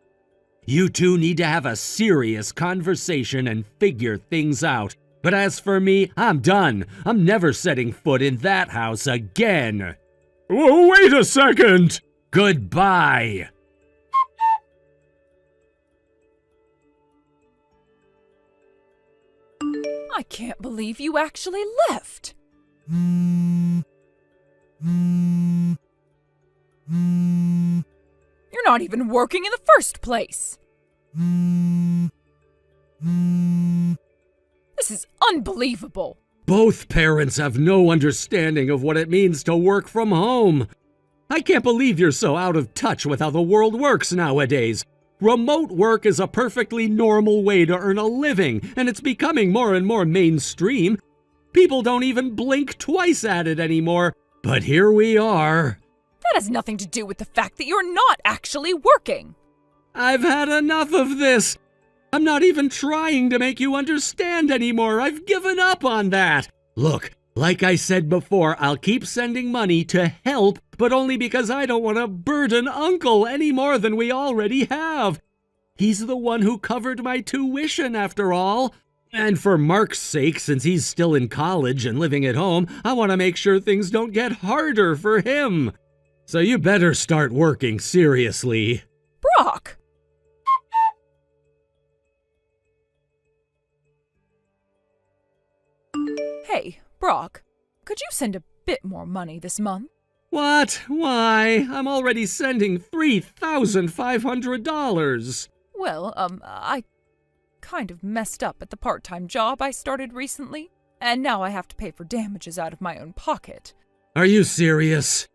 You two need to have a serious conversation and figure things out. But as for me, I'm done. I'm never setting foot in that house again. Wait a second. Goodbye. I can't believe you actually left. You're not even working in the first place. This is unbelievable. Both parents have no understanding of what it means to work from home. I can't believe you're so out of touch with how the world works nowadays. Remote work is a perfectly normal way to earn a living, and it's becoming more and more mainstream. People don't even blink twice at it anymore, but here we are. That has nothing to do with the fact that you're not actually working. I've had enough of this. I'm not even trying to make you understand anymore. I've given up on that. Look, like I said before, I'll keep sending money to help, but only because I don't want to burden Uncle any more than we already have. He's the one who covered my tuition, after all. And for Mark's sake, since he's still in college and living at home, I want to make sure things don't get harder for him. So you better start working seriously. Brock! Hey, Brock, could you send a bit more money this month? What? Why? I'm already sending $3,500. Well, I kind of messed up at the part-time job I started recently, and now I have to pay for damages out of my own pocket. Are you serious?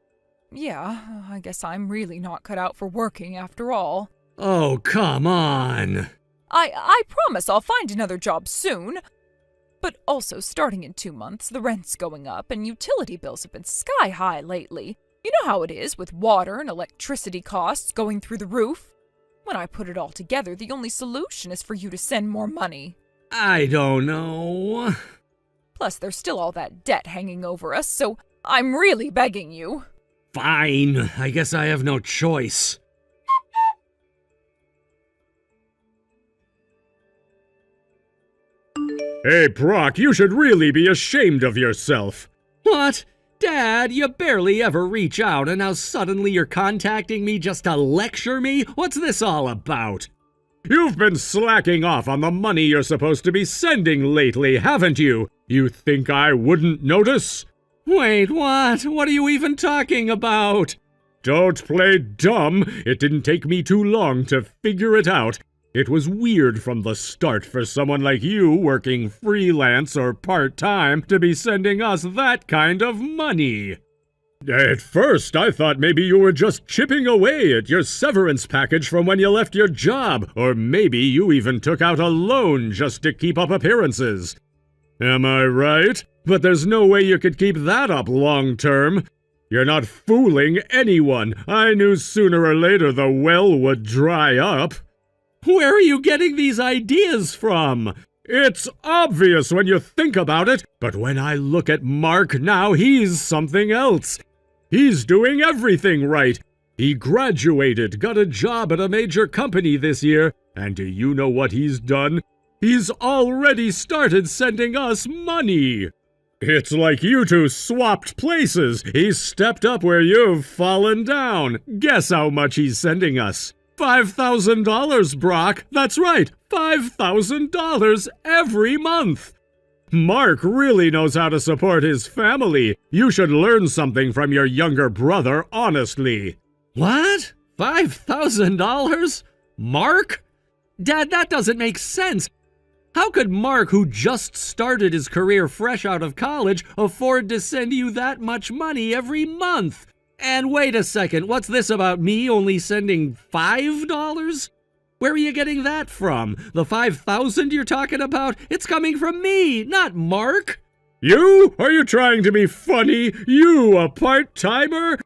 Yeah, I guess I'm really not cut out for working after all. Oh, come on. I promise I'll find another job soon. But also, starting in 2 months, the rent's going up and utility bills have been sky high lately. You know how it is with water and electricity costs going through the roof. When I put it all together, the only solution is for you to send more money. I don't know. Plus, there's still all that debt hanging over us, so I'm really begging you. Fine. I guess I have no choice. Hey, Brock, you should really be ashamed of yourself. What? Dad, you barely ever reach out, and now suddenly you're contacting me just to lecture me? What's this all about? You've been slacking off on the money you're supposed to be sending lately, haven't you? You think I wouldn't notice? Wait, what? What are you even talking about? Don't play dumb. It didn't take me too long to figure it out. It was weird from the start for someone like you working freelance or part-time to be sending us that kind of money. At first, I thought maybe you were just chipping away at your severance package from when you left your job, or maybe you even took out a loan just to keep up appearances. Am I right? But there's no way you could keep that up long term. You're not fooling anyone. I knew sooner or later the well would dry up. Where are you getting these ideas from? It's obvious when you think about it, but when I look at Mark now, he's something else. He's doing everything right. He graduated, got a job at a major company this year, and do you know what he's done? He's already started sending us money. It's like you two swapped places. He's stepped up where you've fallen down. Guess how much he's sending us? $5,000, Brock. That's right, $5,000 every month. Mark really knows how to support his family. You should learn something from your younger brother, honestly. What? $5,000? Mark? Dad, that doesn't make sense. How could Mark, who just started his career fresh out of college, afford to send you that much money every month? And wait a second, what's this about me only sending $5? Where are you getting that from? The $5,000 you're talking about? It's coming from me, not Mark. You? Are you trying to be funny? You, a part-timer?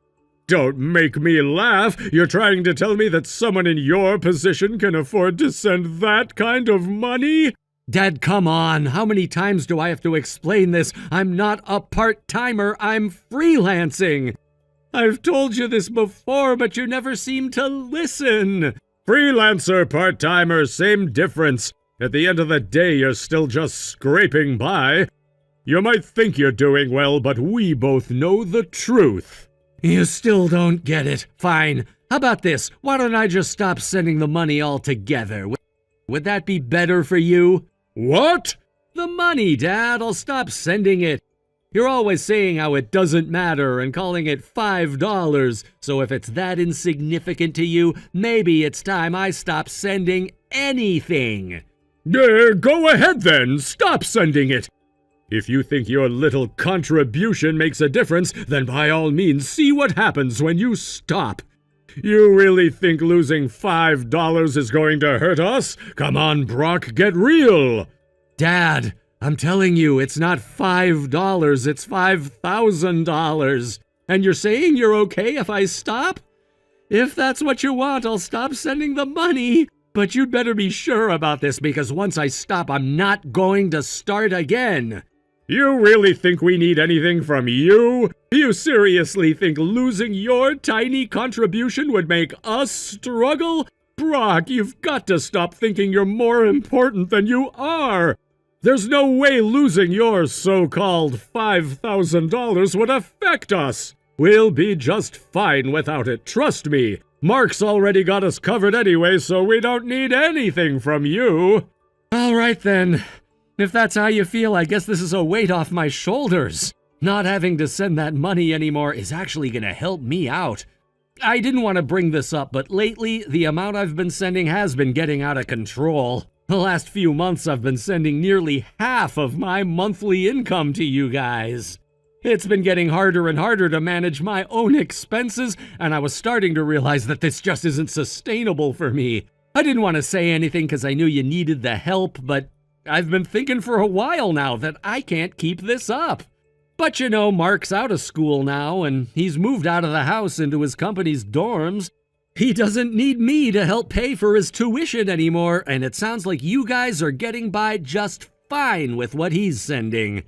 Don't make me laugh. You're trying to tell me that someone in your position can afford to send that kind of money? Dad, come on. How many times do I have to explain this? I'm not a part-timer. I'm freelancing. I've told you this before, but you never seem to listen. Freelancer, part-timer, same difference. At the end of the day, you're still just scraping by. You might think you're doing well, but we both know the truth. You still don't get it. Fine. How about this? Why don't I just stop sending the money altogether? Would that be better for you? What? The money, Dad. I'll stop sending it. You're always saying how it doesn't matter and calling it $5. So if it's that insignificant to you, maybe it's time I stop sending anything. Go ahead then. Stop sending it. If you think your little contribution makes a difference, then by all means see what happens when you stop. You really think losing $5 is going to hurt us? Come on, Brock, get real. Dad, I'm telling you, it's not $5, it's $5,000. And you're saying you're okay if I stop? If that's what you want, I'll stop sending the money. But you'd better be sure about this, because once I stop, I'm not going to start again. You really think we need anything from you? You seriously think losing your tiny contribution would make us struggle? Brock, you've got to stop thinking you're more important than you are. There's no way losing your so-called $5,000 would affect us. We'll be just fine without it, trust me. Mark's already got us covered anyway, so we don't need anything from you. All right then. If that's how you feel, I guess this is a weight off my shoulders. Not having to send that money anymore is actually going to help me out. I didn't want to bring this up, but lately, the amount I've been sending has been getting out of control. The last few months, I've been sending nearly half of my monthly income to you guys. It's been getting harder and harder to manage my own expenses, and I was starting to realize that this just isn't sustainable for me. I didn't want to say anything because I knew you needed the help, but I've been thinking for a while now that I can't keep this up. But you know, Mark's out of school now, and he's moved out of the house into his company's dorms. He doesn't need me to help pay for his tuition anymore, and it sounds like you guys are getting by just fine with what he's sending.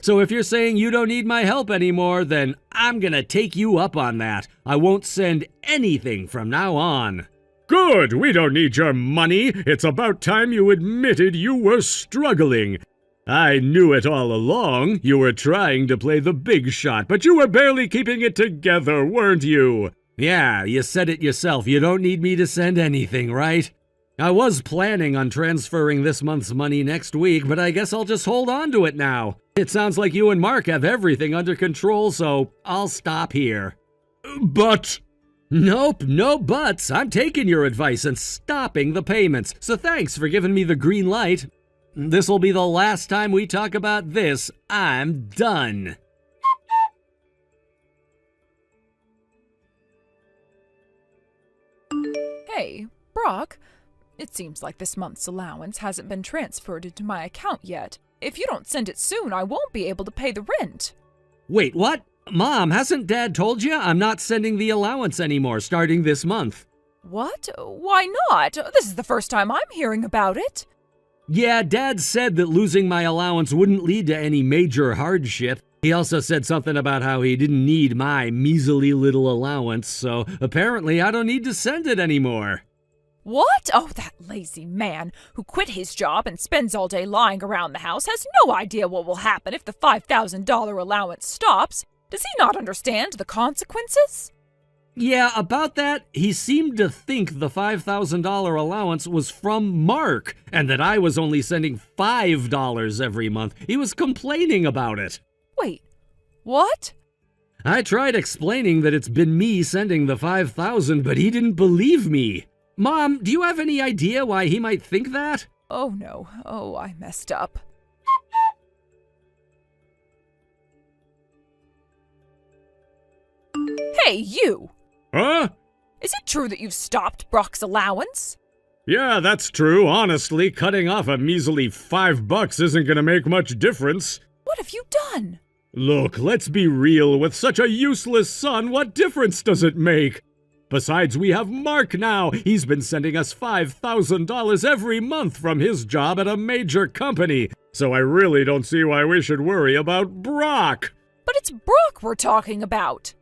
So if you're saying you don't need my help anymore, then I'm gonna take you up on that. I won't send anything from now on. Good! We don't need your money. It's about time you admitted you were struggling. I knew it all along. You were trying to play the big shot, but you were barely keeping it together, weren't you? Yeah, you said it yourself. You don't need me to send anything, right? I was planning on transferring this month's money next week, but I guess I'll just hold on to it now. It sounds like you and Mark have everything under control, so I'll stop here. But... Nope, no buts. I'm taking your advice and stopping the payments, so thanks for giving me the green light. This'll be the last time we talk about this. I'm done. Hey, Brock, it seems like this month's allowance hasn't been transferred into my account yet. If you don't send it soon, I won't be able to pay the rent. Wait, what? Mom, hasn't Dad told you I'm not sending the allowance anymore starting this month? What? Why not? This is the first time I'm hearing about it. Yeah, Dad said that losing my allowance wouldn't lead to any major hardship. He also said something about how he didn't need my measly little allowance, so apparently I don't need to send it anymore. What? Oh, that lazy man who quit his job and spends all day lying around the house has no idea what will happen if the $5,000 allowance stops. Does he not understand the consequences? Yeah, about that, he seemed to think the $5,000 allowance was from Mark, and that I was only sending $5 every month. He was complaining about it. Wait, what? I tried explaining that it's been me sending the $5,000, but he didn't believe me. Mom, do you have any idea why he might think that? Oh no, oh, I messed up. Hey, you! Huh? Is it true that you've stopped Brock's allowance? Yeah, that's true. Honestly, cutting off a measly $5 isn't gonna make much difference. What have you done? Look, let's be real. With such a useless son, what difference does it make? Besides, we have Mark now. He's been sending us $5,000 every month from his job at a major company. So I really don't see why we should worry about Brock. But it's Brock we're talking about.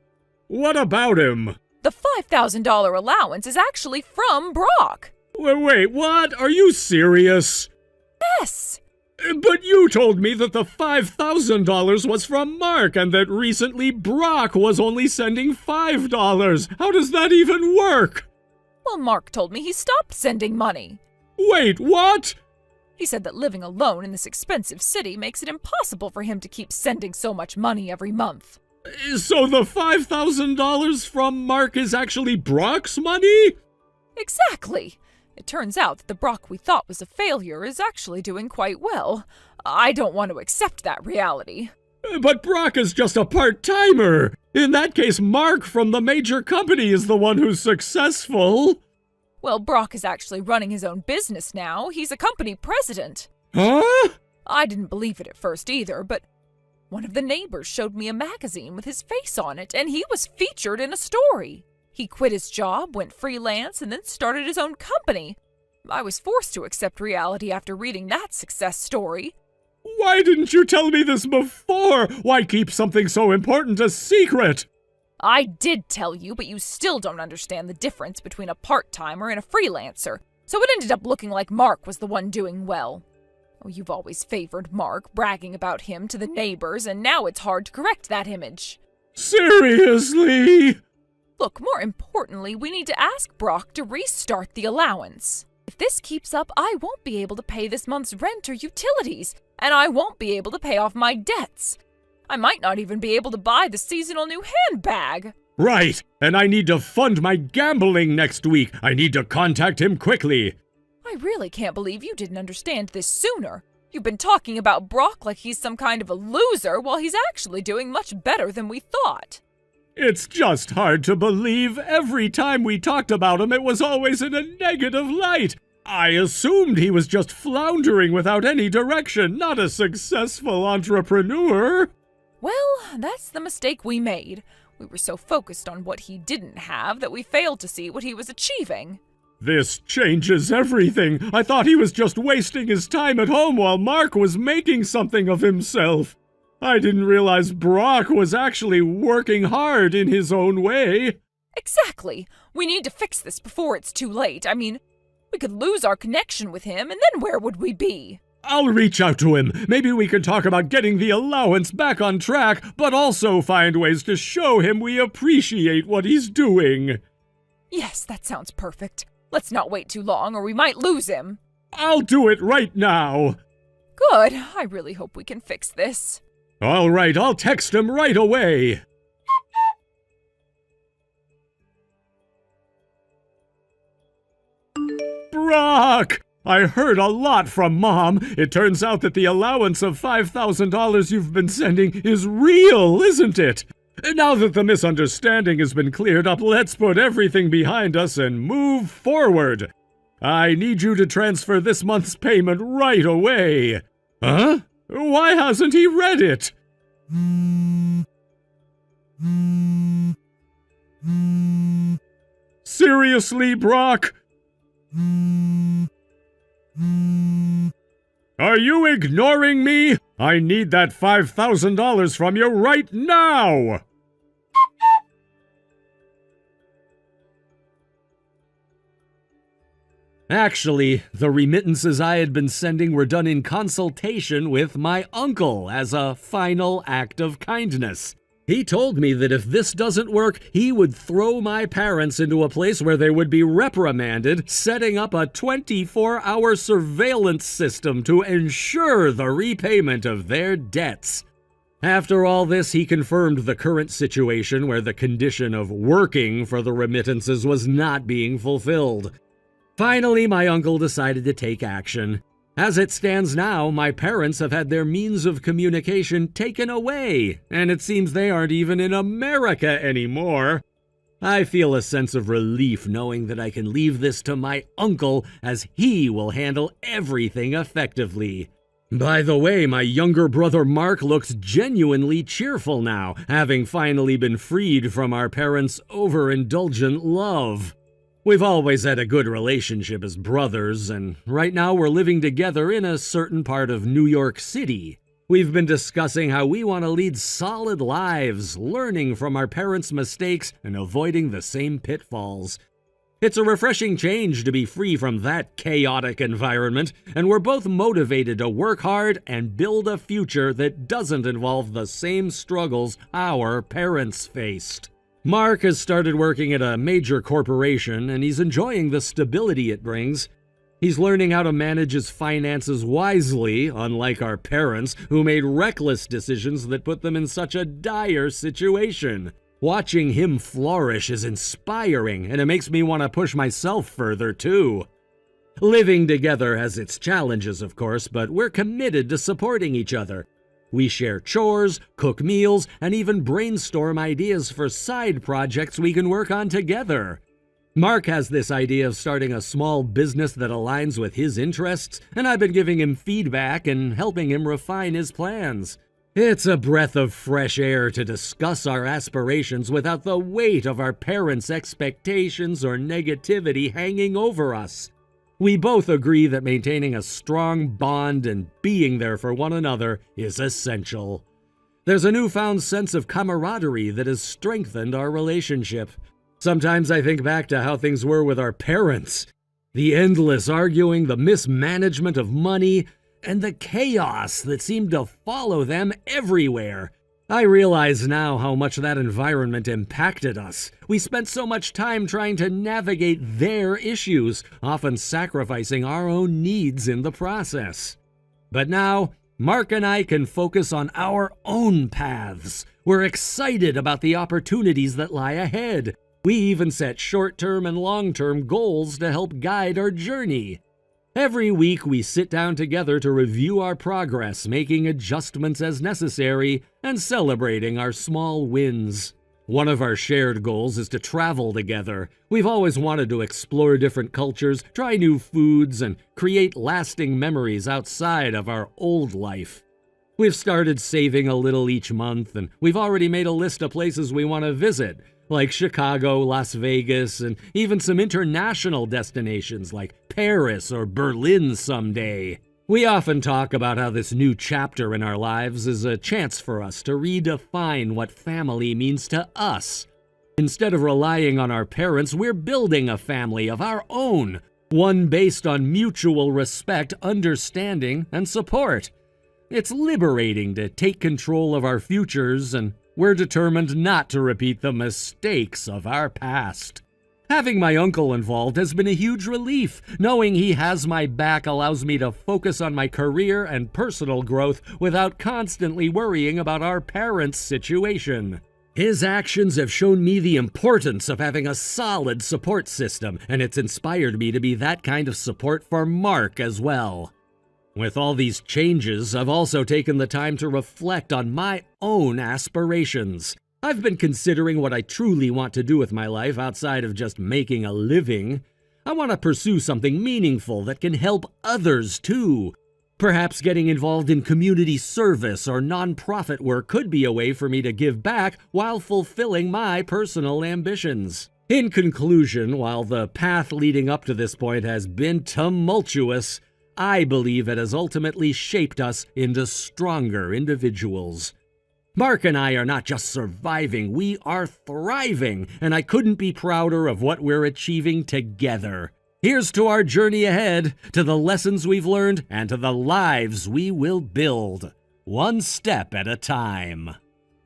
What about him? The $5,000 allowance is actually from Brock. Wait, what? Are you serious? Yes. But you told me that the $5,000 was from Mark and that recently Brock was only sending $5. How does that even work? Well, Mark told me he stopped sending money. Wait, what? He said that living alone in this expensive city makes it impossible for him to keep sending so much money every month. So the $5,000 from Mark is actually Brock's money? Exactly. It turns out that the Brock we thought was a failure is actually doing quite well. I don't want to accept that reality. But Brock is just a part-timer. In that case, Mark from the major company is the one who's successful. Well, Brock is actually running his own business now. He's a company president. Huh? I didn't believe it at first either, but one of the neighbors showed me a magazine with his face on it, and he was featured in a story. He quit his job, went freelance, and then started his own company. I was forced to accept reality after reading that success story. Why didn't you tell me this before? Why keep something so important a secret? I did tell you, but you still don't understand the difference between a part-timer and a freelancer, so it ended up looking like Mark was the one doing well. Oh, you've always favored Mark, bragging about him to the neighbors, and now it's hard to correct that image. Seriously? Look, more importantly, we need to ask Brock to restart the allowance. If this keeps up, I won't be able to pay this month's rent or utilities, and I won't be able to pay off my debts. I might not even be able to buy the seasonal new handbag. Right, and I need to fund my gambling next week. I need to contact him quickly. I really can't believe you didn't understand this sooner. You've been talking about Brock like he's some kind of a loser, while he's actually doing much better than we thought. It's just hard to believe. Every time we talked about him, it was always in a negative light. I assumed he was just floundering without any direction, not a successful entrepreneur. Well, that's the mistake we made. We were so focused on what he didn't have that we failed to see what he was achieving. This changes everything. I thought he was just wasting his time at home while Mark was making something of himself. I didn't realize Brock was actually working hard in his own way. Exactly. We need to fix this before it's too late. I mean, we could lose our connection with him, and then where would we be? I'll reach out to him. Maybe we can talk about getting the allowance back on track, but also find ways to show him we appreciate what he's doing. Yes, that sounds perfect. Let's not wait too long, or we might lose him. I'll do it right now. Good. I really hope we can fix this. All right, I'll text him right away. Brock! I heard a lot from Mom. It turns out that the allowance of $5,000 you've been sending is real, isn't it? Now that the misunderstanding has been cleared up, let's put everything behind us and move forward. I need you to transfer this month's payment right away. Huh? Why hasn't he read it? Seriously, Brock? Are you ignoring me? I need that $5,000 from you right now! Actually, the remittances I had been sending were done in consultation with my uncle as a final act of kindness. He told me that if this doesn't work, he would throw my parents into a place where they would be reprimanded, setting up a 24-hour surveillance system to ensure the repayment of their debts. After all this, he confirmed the current situation where the condition of working for the remittances was not being fulfilled. Finally, my uncle decided to take action. As it stands now, my parents have had their means of communication taken away, and it seems they aren't even in America anymore. I feel a sense of relief knowing that I can leave this to my uncle, as he will handle everything effectively. By the way, my younger brother Mark looks genuinely cheerful now, having finally been freed from our parents' overindulgent love. We've always had a good relationship as brothers, and right now we're living together in a certain part of New York City. We've been discussing how we want to lead solid lives, learning from our parents' mistakes and avoiding the same pitfalls. It's a refreshing change to be free from that chaotic environment, and we're both motivated to work hard and build a future that doesn't involve the same struggles our parents faced. Mark has started working at a major corporation, and he's enjoying the stability it brings. He's learning how to manage his finances wisely, unlike our parents, who made reckless decisions that put them in such a dire situation. Watching him flourish is inspiring, and it makes me want to push myself further, too. Living together has its challenges, of course, but we're committed to supporting each other. We share chores, cook meals, and even brainstorm ideas for side projects we can work on together. Mark has this idea of starting a small business that aligns with his interests, and I've been giving him feedback and helping him refine his plans. It's a breath of fresh air to discuss our aspirations without the weight of our parents' expectations or negativity hanging over us. We both agree that maintaining a strong bond and being there for one another is essential. There's a newfound sense of camaraderie that has strengthened our relationship. Sometimes I think back to how things were with our parents. The endless arguing, the mismanagement of money, and the chaos that seemed to follow them everywhere. I realize now how much that environment impacted us. We spent so much time trying to navigate their issues, often sacrificing our own needs in the process. But now, Mark and I can focus on our own paths. We're excited about the opportunities that lie ahead. We even set short-term and long-term goals to help guide our journey. Every week, we sit down together to review our progress, making adjustments as necessary, and celebrating our small wins. One of our shared goals is to travel together. We've always wanted to explore different cultures, try new foods, and create lasting memories outside of our old life. We've started saving a little each month, and we've already made a list of places we want to visit, like Chicago, Las Vegas, and even some international destinations like Paris or Berlin someday. We often talk about how this new chapter in our lives is a chance for us to redefine what family means to us. Instead of relying on our parents, we're building a family of our own, one based on mutual respect, understanding, and support. It's liberating to take control of our futures, and we're determined not to repeat the mistakes of our past. Having my uncle involved has been a huge relief. Knowing he has my back allows me to focus on my career and personal growth without constantly worrying about our parents' situation. His actions have shown me the importance of having a solid support system, and it's inspired me to be that kind of support for Mark as well. With all these changes, I've also taken the time to reflect on my own aspirations. I've been considering what I truly want to do with my life outside of just making a living. I want to pursue something meaningful that can help others too. Perhaps getting involved in community service or nonprofit work could be a way for me to give back while fulfilling my personal ambitions. In conclusion, while the path leading up to this point has been tumultuous, I believe it has ultimately shaped us into stronger individuals. Mark and I are not just surviving, we are thriving, and I couldn't be prouder of what we're achieving together. Here's to our journey ahead, to the lessons we've learned, and to the lives we will build, one step at a time.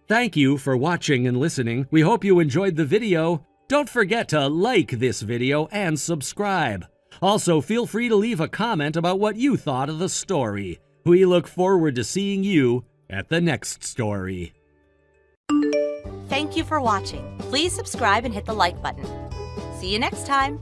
Thank you for watching and listening. We hope you enjoyed the video. Don't forget to like this video and subscribe. Also, feel free to leave a comment about what you thought of the story. We look forward to seeing you at the next story. Thank you for watching. Please subscribe and hit the like button. See you next time.